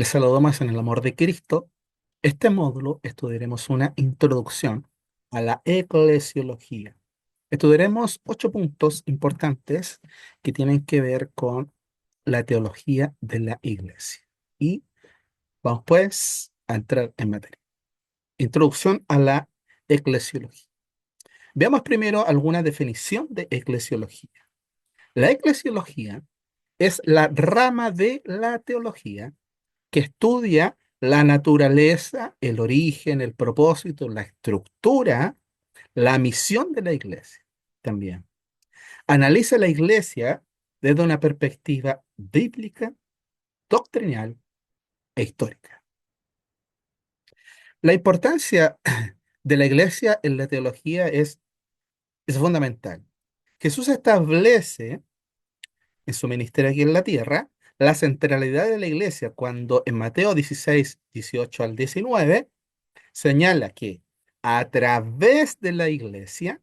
Les saludamos en el amor de Cristo. Este módulo estudiaremos una introducción a la eclesiología. Estudiaremos 8 puntos importantes que tienen que ver con la teología de la iglesia. Y vamos pues a entrar en materia. Introducción a la eclesiología. Veamos primero alguna definición de eclesiología. La eclesiología es la rama de la teología que estudia la naturaleza, el origen, el propósito, la estructura, la misión de la iglesia también. Analiza la iglesia desde una perspectiva bíblica, doctrinal e histórica. La importancia de la iglesia en la teología es fundamental. Jesús establece en su ministerio aquí en la tierra la centralidad de la iglesia cuando en Mateo 16, 18 al 19 señala que a través de la iglesia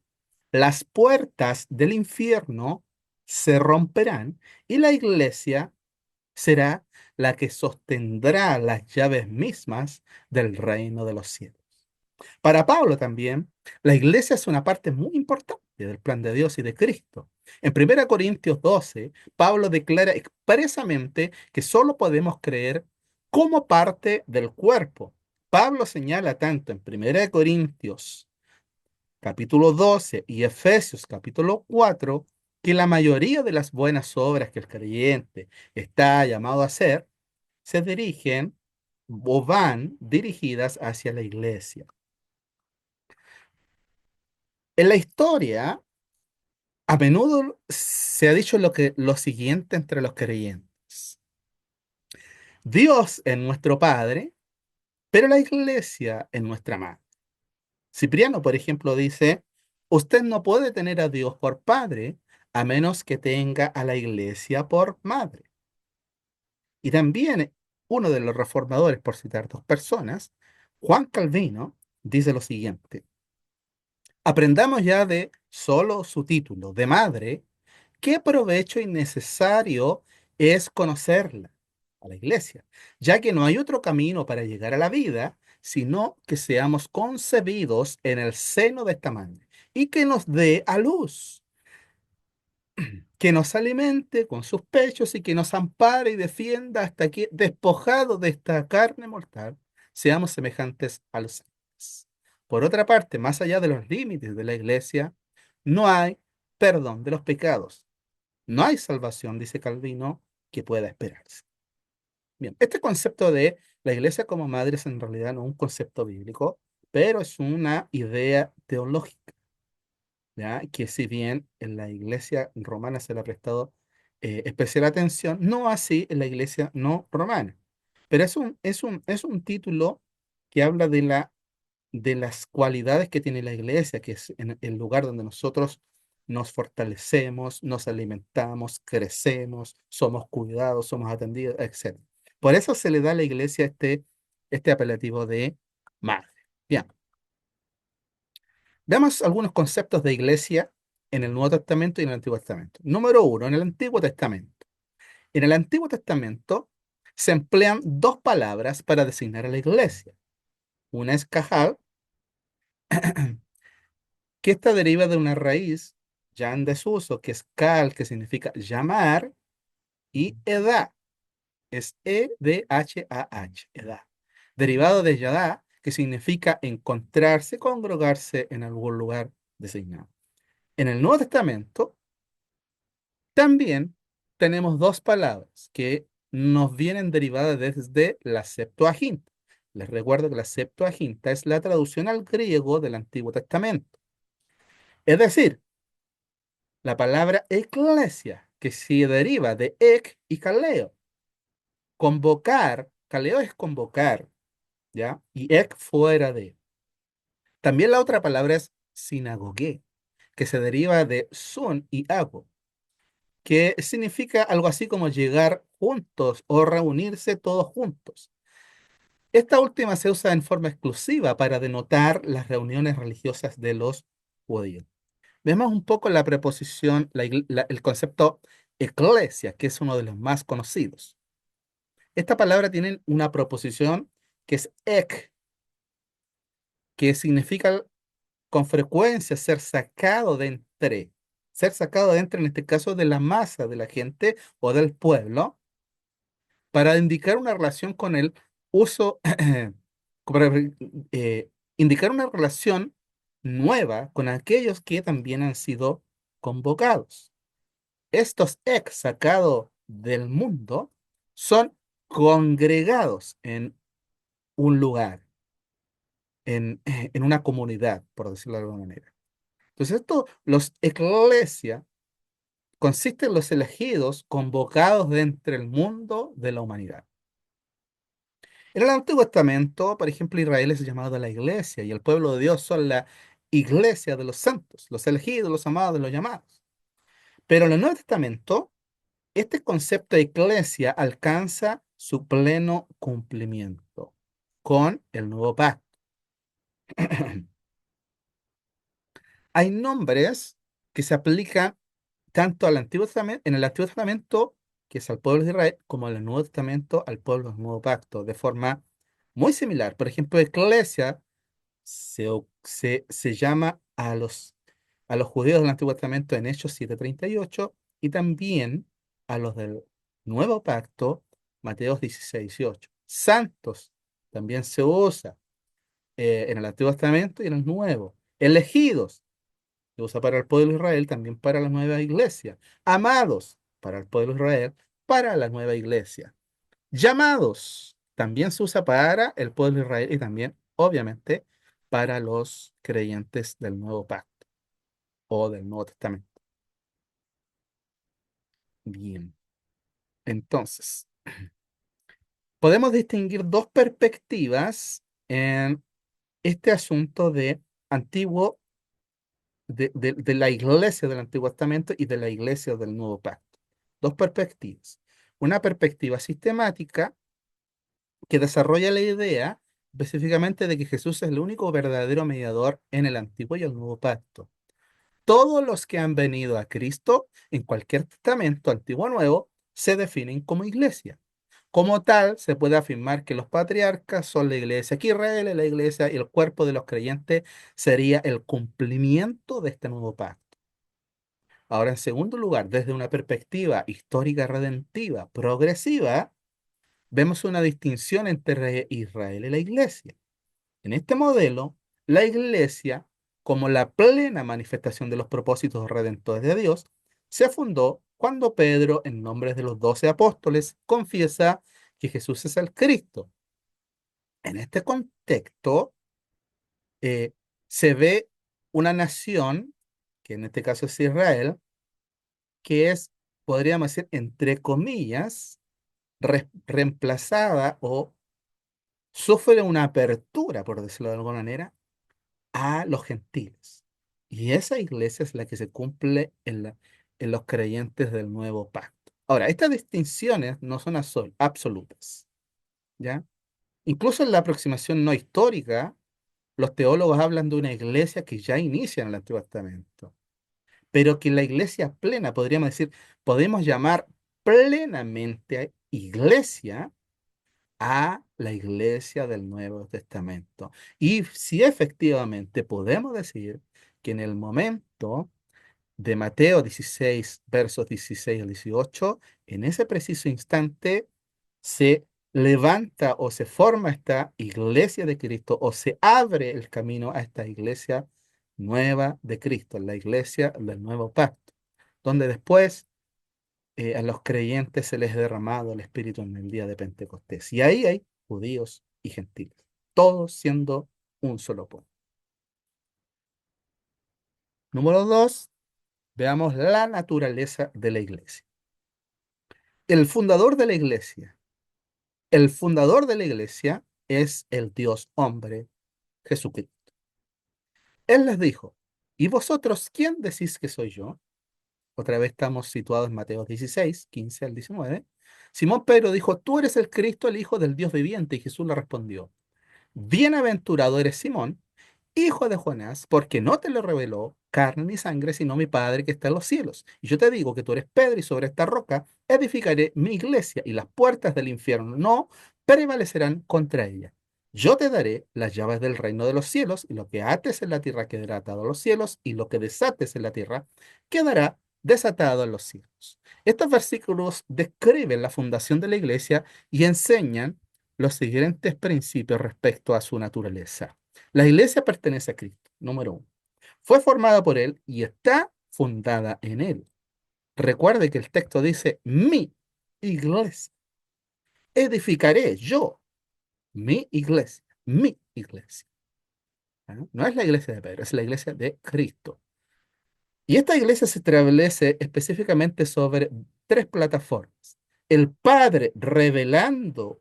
las puertas del infierno se romperán y la iglesia será la que sostendrá las llaves mismas del reino de los cielos. Para Pablo también, la iglesia es una parte muy importante del plan de Dios y de Cristo. En 1 Corintios 12, Pablo declara expresamente que solo podemos creer como parte del cuerpo. Pablo señala tanto en 1 Corintios capítulo 12 y Efesios capítulo 4 que la mayoría de las buenas obras que el creyente está llamado a hacer se dirigen o van dirigidas hacia la iglesia. En la historia, a menudo se ha dicho lo siguiente entre los creyentes. Dios es nuestro Padre, pero la iglesia es nuestra madre. Cipriano, por ejemplo, dice, usted no puede tener a Dios por Padre a menos que tenga a la iglesia por madre. Y también uno de los reformadores, por citar dos personas, Juan Calvino, dice lo siguiente. Aprendamos ya de solo su título de madre, qué provecho innecesario es conocerla, a la iglesia, ya que no hay otro camino para llegar a la vida, sino que seamos concebidos en el seno de esta madre y que nos dé a luz, que nos alimente con sus pechos y que nos ampare y defienda hasta que, despojados de esta carne mortal, seamos semejantes a los ángeles. Por otra parte, más allá de los límites de la iglesia, no hay perdón de los pecados. No hay salvación, dice Calvino, que pueda esperarse. Bien, este concepto de la iglesia como madre es en realidad no un concepto bíblico, pero es una idea teológica, ¿ya? Que si bien en la iglesia romana se le ha prestado especial atención, no así en la iglesia no romana. Pero es un título que habla de las cualidades que tiene la iglesia, que es en el lugar donde nosotros nos fortalecemos, nos alimentamos, crecemos, somos cuidados, somos atendidos, etc. Por eso se le da a la iglesia este apelativo de madre. Bien, veamos algunos conceptos de iglesia en el Nuevo Testamento y en el Antiguo Testamento. Número uno, en el Antiguo Testamento. En el Antiguo Testamento se emplean dos palabras para designar a la iglesia. Una es cajal, que esta deriva de una raíz ya en desuso, que es cal, que significa llamar, y edad, es E-D-H-A-H, edad, derivado de yadá, que significa encontrarse, congregarse en algún lugar designado. En el Nuevo Testamento también tenemos dos palabras que nos vienen derivadas desde la Septuaginta. Les recuerdo que la Septuaginta es la traducción al griego del Antiguo Testamento. Es decir, la palabra eclesia, que se deriva de ek y kaleo. Convocar, kaleo es convocar, ¿ya? Y ek fuera de. También la otra palabra es sinagogue, que se deriva de sun y ago, que significa algo así como llegar juntos o reunirse todos juntos. Esta última se usa en forma exclusiva para denotar las reuniones religiosas de los judíos. Vemos un poco la preposición, el concepto eclesia, que es uno de los más conocidos. Esta palabra tiene una proposición que es ek, que significa con frecuencia ser sacado de entre, en este caso, de la masa de la gente o del pueblo, para indicar una relación con el uso, para indicar una relación nueva con aquellos que también han sido convocados. Estos ex sacados del mundo son congregados en un lugar, en una comunidad, por decirlo de alguna manera. Entonces, esto, los eclesia, consisten en los elegidos convocados de entre el mundo de la humanidad. En el Antiguo Testamento, por ejemplo, Israel es llamado la iglesia y el pueblo de Dios son la iglesia de los santos, los elegidos, los amados, los llamados. Pero en el Nuevo Testamento, este concepto de iglesia alcanza su pleno cumplimiento con el nuevo pacto. Hay nombres que se aplican tanto al Antiguo Testamento, en el Antiguo Testamento, que es al pueblo de Israel, como en el Nuevo Testamento, al pueblo del nuevo pacto, de forma muy similar. Por ejemplo, iglesia se llama a los judíos del Antiguo Testamento en Hechos 7:38 y también a los del Nuevo Pacto, Mateos 16:8. Santos también se usa en el Antiguo Testamento y en el Nuevo. Elegidos se usa para el pueblo de Israel, también para la nueva iglesia. Amados para el pueblo de Israel, para la nueva iglesia. Llamados también se usa para el pueblo de Israel y también, obviamente, para los creyentes del nuevo pacto o del Nuevo Testamento. Bien, entonces, podemos distinguir dos perspectivas en este asunto de antiguo, de la iglesia del Antiguo Testamento y de la iglesia del Nuevo Pacto. Dos perspectivas. Una perspectiva sistemática que desarrolla la idea específicamente de que Jesús es el único verdadero mediador en el Antiguo y el Nuevo Pacto. Todos los que han venido a Cristo en cualquier testamento, antiguo o nuevo, se definen como iglesia. Como tal, se puede afirmar que los patriarcas son la iglesia, que Israel es la iglesia y el cuerpo de los creyentes sería el cumplimiento de este nuevo pacto. Ahora, en segundo lugar, desde una perspectiva histórica redentiva progresiva, vemos una distinción entre Israel y la iglesia. En este modelo, la iglesia, como la plena manifestación de los propósitos redentores de Dios, se fundó cuando Pedro, en nombre de los 12 apóstoles, confiesa que Jesús es el Cristo. En este contexto, eh, se ve una nación, que en este caso es Israel, que es, podríamos decir, entre comillas, reemplazada o sufre una apertura, por decirlo de alguna manera, a los gentiles. Y esa iglesia es la que se cumple en los creyentes del nuevo pacto. Ahora, estas distinciones no son absolutas, ¿ya? Incluso en la aproximación no histórica, los teólogos hablan de una iglesia que ya inicia en el Antiguo Testamento, pero que la iglesia plena, podríamos decir, podemos llamar plenamente iglesia a la iglesia del Nuevo Testamento. Y si efectivamente podemos decir que en el momento de Mateo 16, versos 16 al 18, en ese preciso instante se levanta o se forma esta iglesia de Cristo o se abre el camino a esta iglesia nueva de Cristo, la iglesia del nuevo pacto, donde después a los creyentes se les ha derramado el Espíritu en el día de Pentecostés. Y ahí hay judíos y gentiles, todos siendo un solo pueblo. Número dos, veamos la naturaleza de la iglesia. El fundador de la iglesia, el fundador de la iglesia es el Dios hombre, Jesucristo. Él les dijo, ¿y vosotros quién decís que soy yo? Otra vez estamos situados en Mateo 16, 15 al 19. Simón Pedro dijo, tú eres el Cristo, el Hijo del Dios viviente. Y Jesús le respondió, bienaventurado eres Simón, hijo de Jonás, porque no te lo reveló carne ni sangre, sino mi Padre que está en los cielos. Y yo te digo que tú eres Pedro y sobre esta roca edificaré mi iglesia y las puertas del infierno no prevalecerán contra ella. Yo te daré las llaves del reino de los cielos y lo que ates en la tierra quedará atado a los cielos y lo que desates en la tierra quedará desatado en los cielos. Estos versículos describen la fundación de la iglesia y enseñan los siguientes principios respecto a su naturaleza. La iglesia pertenece a Cristo, número uno. Fue formada por Él y está fundada en Él. Recuerde que el texto dice, mi iglesia. Edificaré yo mi iglesia, mi iglesia. ¿Ah? No es la iglesia de Pedro, es la iglesia de Cristo. Y esta iglesia se establece específicamente sobre tres plataformas. El Padre revelando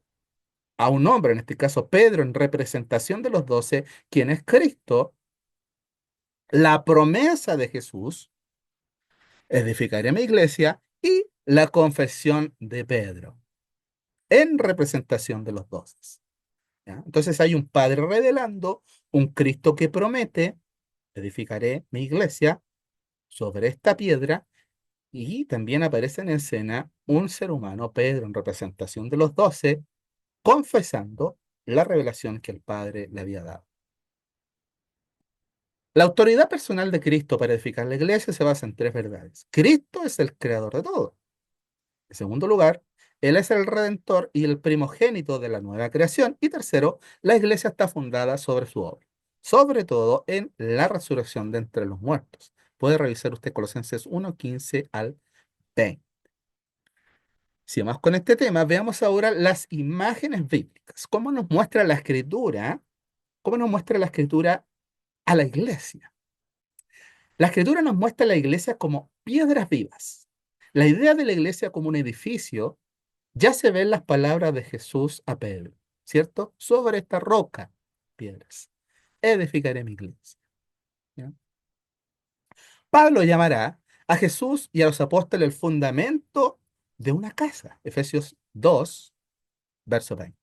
a un hombre, en este caso Pedro, en representación de los 12, quien es Cristo, la promesa de Jesús, edificaré mi iglesia, y la confesión de Pedro, en representación de los 12. ¿Ya? Entonces hay un Padre revelando, un Cristo que promete, edificaré mi iglesia sobre esta piedra, y también aparece en escena un ser humano, Pedro, en representación de los 12, confesando la revelación que el Padre le había dado. La autoridad personal de Cristo para edificar la iglesia se basa en tres verdades. Cristo es el creador de todo. En segundo lugar, Él es el redentor y el primogénito de la nueva creación. Y tercero, la iglesia está fundada sobre su obra, sobre todo en la resurrección de entre los muertos. Puede revisar usted Colosenses 1:15 al 20. Si vamos con este tema, veamos ahora las imágenes bíblicas. ¿Cómo nos muestra la escritura? ¿Cómo nos muestra la escritura a la iglesia? La escritura nos muestra la iglesia como piedras vivas. La idea de la iglesia como un edificio ya se ve en las palabras de Jesús a Pedro, ¿cierto? Sobre esta roca, piedras, edificaré mi iglesia. ¿Ya? Pablo llamará a Jesús y a los apóstoles el fundamento de una casa. Efesios 2, verso 20.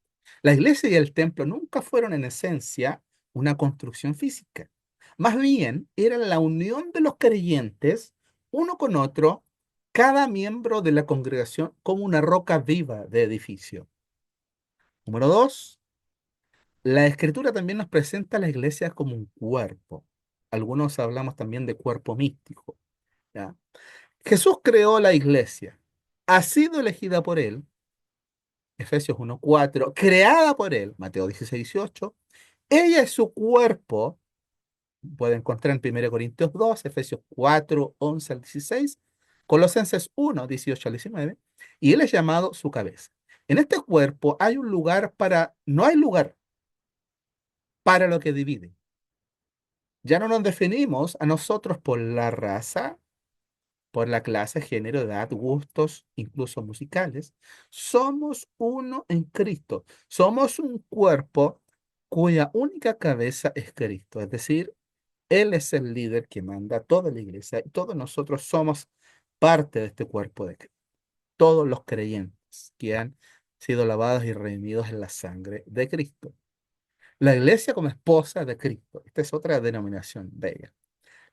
La iglesia y el templo nunca fueron en esencia una construcción física. Más bien, eran la unión de los creyentes uno con otro, cada miembro de la congregación como una roca viva de edificio. Número dos, la escritura también nos presenta a la iglesia como un cuerpo. Algunos hablamos también de cuerpo místico. ¿Ya? Jesús creó la iglesia. Ha sido elegida por él, Efesios 1:4, creada por él, Mateo 16:18. Ella es su cuerpo, puede encontrar en 1 Corintios 2, Efesios 4:11 al 16, Colosenses 1:18 al 19, y él es llamado su cabeza. En este cuerpo hay un lugar para, no hay lugar para lo que divide. Ya no nos definimos a nosotros por la raza, por la clase, género, edad, gustos, incluso musicales. Somos uno en Cristo. Somos un cuerpo cuya única cabeza es Cristo. Es decir, Él es el líder que manda a toda la iglesia y todos nosotros somos parte de este cuerpo de Cristo. Todos los creyentes que han sido lavados y redimidos en la sangre de Cristo. La iglesia como esposa de Cristo. Esta es otra denominación de ella.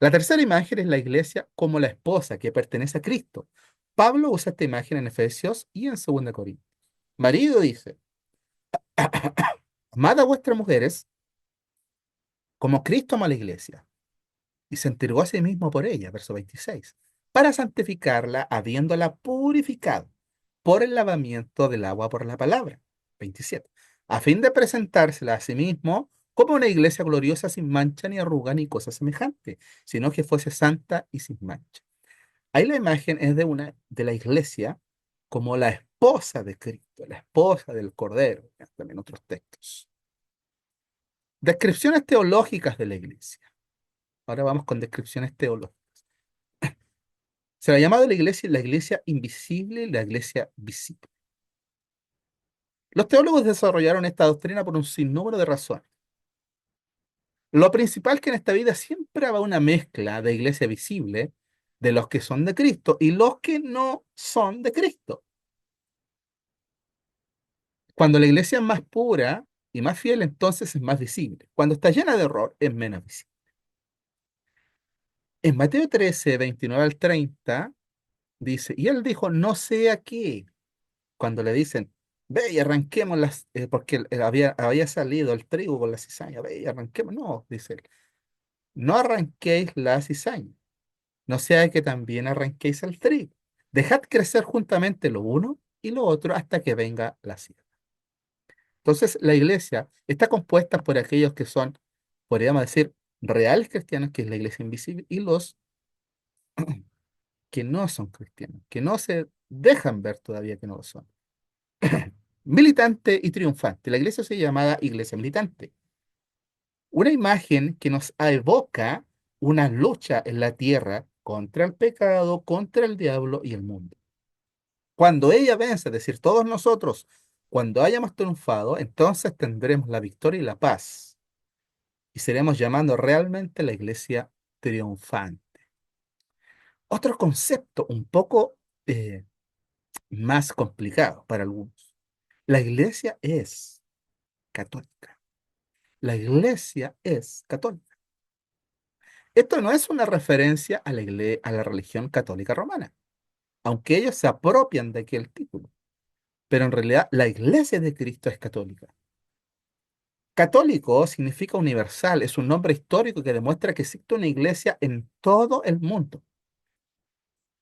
La tercera imagen es la iglesia como la esposa que pertenece a Cristo. Pablo usa esta imagen en Efesios y en 2 Corintios. Marido dice, amad a vuestras mujeres como Cristo amó a la iglesia y se entregó a sí mismo por ella, verso 26, para santificarla, habiéndola purificado por el lavamiento del agua por la palabra, 27, a fin de presentársela a sí mismo como una iglesia gloriosa sin mancha ni arruga ni cosa semejante, sino que fuese santa y sin mancha. Ahí la imagen es de la iglesia como la esposa de Cristo, la esposa del Cordero, ¿ya? También otros textos. Descripciones teológicas de la iglesia. Ahora vamos con descripciones teológicas. Se la ha llamado la iglesia invisible y la iglesia visible. Los teólogos desarrollaron esta doctrina por un sinnúmero de razones. Lo principal es que en esta vida siempre va una mezcla de iglesia visible, de los que son de Cristo y los que no son de Cristo. Cuando la iglesia es más pura, y más fiel, entonces es más visible. Cuando está llena de error, es menos visible. En Mateo 13, 29 al 30, dice, y él dijo, no sé a qué, cuando le dicen, ve y arranquemos porque había salido el trigo con la cizaña, ve y arranquemos. No, dice él, no arranquéis la cizaña, no sea que también arranquéis el trigo. Dejad crecer juntamente lo uno y lo otro hasta que venga la siega. Entonces, la iglesia está compuesta por aquellos que son, podríamos decir, reales cristianos, que es la iglesia invisible, y los que no son cristianos, que no se dejan ver todavía que no lo son. Militante y triunfante. La iglesia se llamada iglesia militante. Una imagen que nos evoca una lucha en la tierra contra el pecado, contra el diablo y el mundo. Cuando ella vence, es decir, todos nosotros, cuando hayamos triunfado, entonces tendremos la victoria y la paz. Y seremos llamando realmente la iglesia triunfante. Otro concepto un poco más complicado para algunos. La iglesia es católica. La iglesia es católica. Esto no es una referencia a a la religión católica romana, aunque ellos se apropian de aquel título, pero en realidad la iglesia de Cristo es católica. Católico significa universal, es un nombre histórico que demuestra que existe una iglesia en todo el mundo.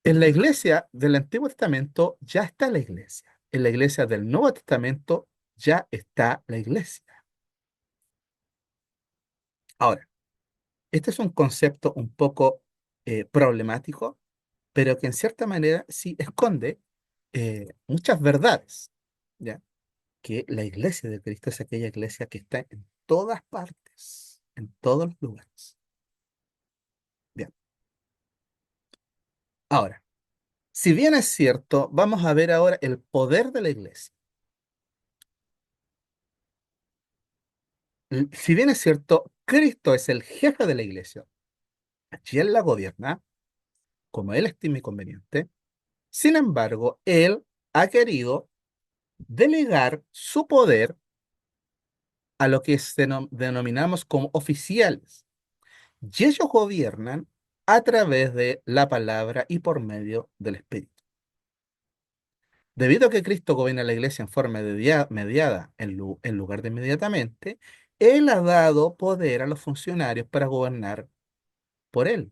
En la iglesia del Antiguo Testamento ya está la iglesia. En la iglesia del Nuevo Testamento ya está la iglesia. Ahora, este es un concepto un poco problemático, pero que en cierta manera sí esconde muchas verdades, ¿ya? Que la iglesia de Cristo es aquella iglesia que está en todas partes, en todos los lugares. Bien, ahora, si bien es cierto, vamos a ver ahora el poder de la iglesia. Si bien es cierto, Cristo es el jefe de la iglesia, y él la gobierna como él estime conveniente. Sin embargo, él ha querido delegar su poder a lo que denominamos como oficiales. Y ellos gobiernan a través de la palabra y por medio del Espíritu. Debido a que Cristo gobierna la iglesia en forma mediada en lugar de inmediatamente, Él ha dado poder a los funcionarios para gobernar por Él.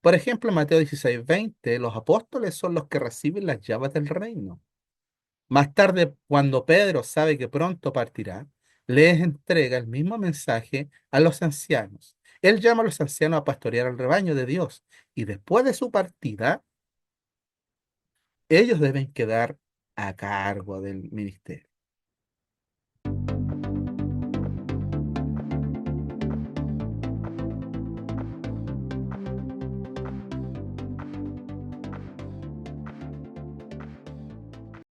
Por ejemplo, en Mateo 16:20, los apóstoles son los que reciben las llaves del reino. Más tarde, cuando Pedro sabe que pronto partirá, les entrega el mismo mensaje a los ancianos. Él llama a los ancianos a pastorear el rebaño de Dios y después de su partida, ellos deben quedar a cargo del ministerio.